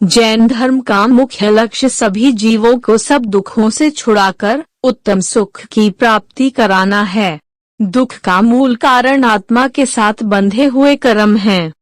जैन धर्म का मुख्य लक्ष्य सभी जीवों को सब दुखों से छुड़ाकर उत्तम सुख की प्राप्ति कराना है। दुख का मूल कारण आत्मा के साथ बंधे हुए कर्म हैं।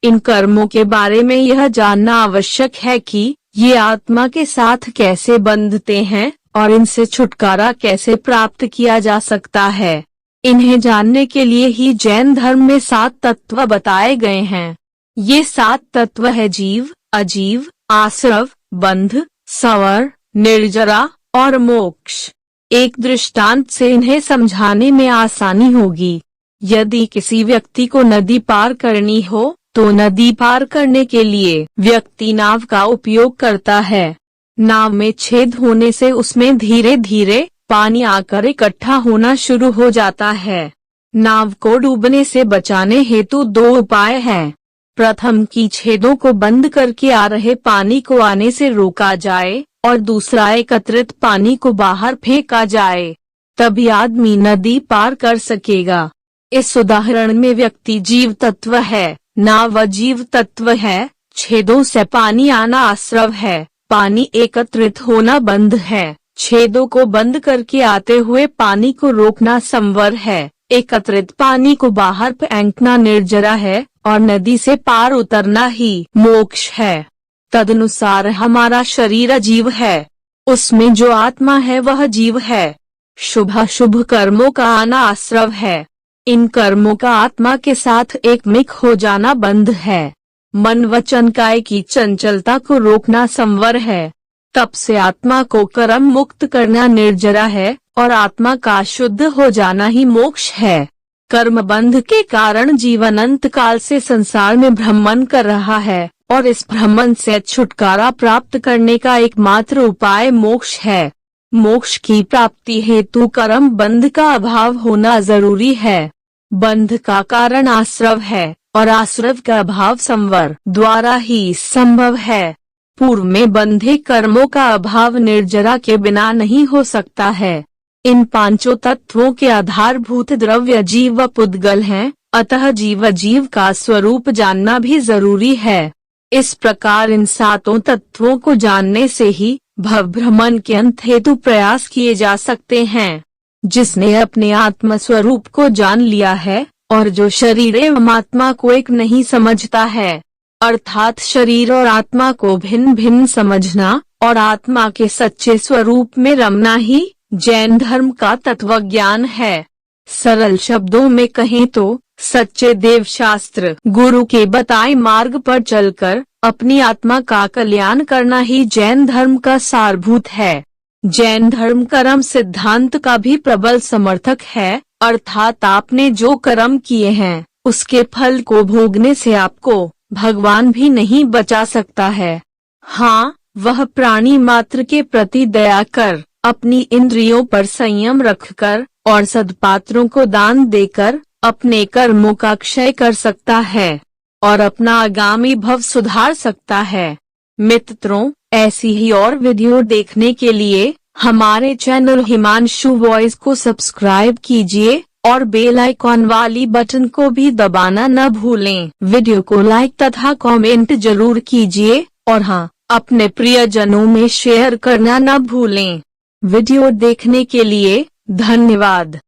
इन कर्मों के बारे में यह जानना आवश्यक है कि ये आत्मा के साथ कैसे बंधते हैं और इनसे छुटकारा कैसे प्राप्त किया जा सकता है। इन्हें जानने के लिए ही जैन धर्म में 7 तत्व बताए गए हैं। ये 7 तत्व है जीव, अजीव, आश्रव, बंध, संवर, निर्जरा और मोक्ष। एक दृष्टांत से इन्हें समझाने में आसानी होगी। यदि किसी व्यक्ति को नदी पार करनी हो तो नदी पार करने के लिए व्यक्ति नाव का उपयोग करता है। नाव में छेद होने से उसमें धीरे धीरे पानी आकर इकट्ठा होना शुरू हो जाता है। नाव को डूबने से बचाने हेतु 2 उपाय हैं। प्रथम की छेदों को बंद करके आ रहे पानी को आने से रोका जाए और दूसरा एकत्रित पानी को बाहर फेंका जाए, तभी आदमी नदी पार कर सकेगा। इस उदाहरण में व्यक्ति जीव तत्व है, नाव अजीव तत्व है, छेदों से पानी आना आश्रव है, पानी एकत्रित होना बंध है, छेदों को बंद करके आते हुए पानी को रोकना संवर है, एकत्रित पानी को बाहर फेंकना निर्जरा है और नदी से पार उतरना ही मोक्ष है। तदनुसार हमारा शरीर अजीव है, उसमें जो आत्मा है वह जीव है। शुभ अशुभ कर्मों का आना आश्रव है, इन कर्मों का आत्मा के साथ एकमिक हो जाना बंध है। मन वचन काय की चंचलता को रोकना संवर है। तप से आत्मा को कर्म मुक्त करना निर्जरा है और आत्मा का शुद्ध हो जाना ही मोक्ष है। कर्म बंध के कारण जीवन अंत काल से संसार में भ्रमण कर रहा है और इस भ्रमण से छुटकारा प्राप्त करने का एकमात्र उपाय मोक्ष है। मोक्ष की प्राप्ति हेतु कर्म बंध का अभाव होना जरूरी है। बंध का कारण आश्रव है और आश्रव का अभाव संवर द्वारा ही संभव है। पूर्व में बंधे कर्मों का अभाव निर्जरा के बिना नहीं हो सकता है। इन 5 तत्वों के आधारभूत द्रव्य जीव व पुद्गल हैं, अतः जीव जीव का स्वरूप जानना भी जरूरी है। इस प्रकार इन 7 तत्वों को जानने से ही भव भ्रमण के अंत हेतु प्रयास किए जा सकते हैं। जिसने अपने आत्म स्वरूप को जान लिया है और जो शरीर एवं आत्मा को एक नहीं समझता है, अर्थात शरीर और आत्मा को भिन्न भिन्न समझना और आत्मा के सच्चे स्वरूप में रमना ही जैन धर्म का तत्वज्ञान है। सरल शब्दों में कहें तो सच्चे देव शास्त्र गुरु के बताए मार्ग पर चलकर अपनी आत्मा का कल्याण करना ही जैन धर्म का सारभूत है। जैन धर्म कर्म सिद्धांत का भी प्रबल समर्थक है, अर्थात आपने जो कर्म किए हैं उसके फल को भोगने से आपको भगवान भी नहीं बचा सकता है। हाँ, वह प्राणी मात्र के प्रति दया कर, अपनी इंद्रियों पर संयम रखकर और सद्पात्रों को दान देकर अपने कर्मों का क्षय कर सकता है और अपना आगामी भव सुधार सकता है। मित्रों, ऐसी ही और वीडियो देखने के लिए हमारे चैनल हिमांशु वॉइस को सब्सक्राइब कीजिए और बेल आइकॉन वाली बटन को भी दबाना न भूलें। वीडियो को लाइक तथा कमेंट जरूर कीजिए और हाँ, अपने प्रियजनों में शेयर करना न भूलें। वीडियो देखने के लिए धन्यवाद।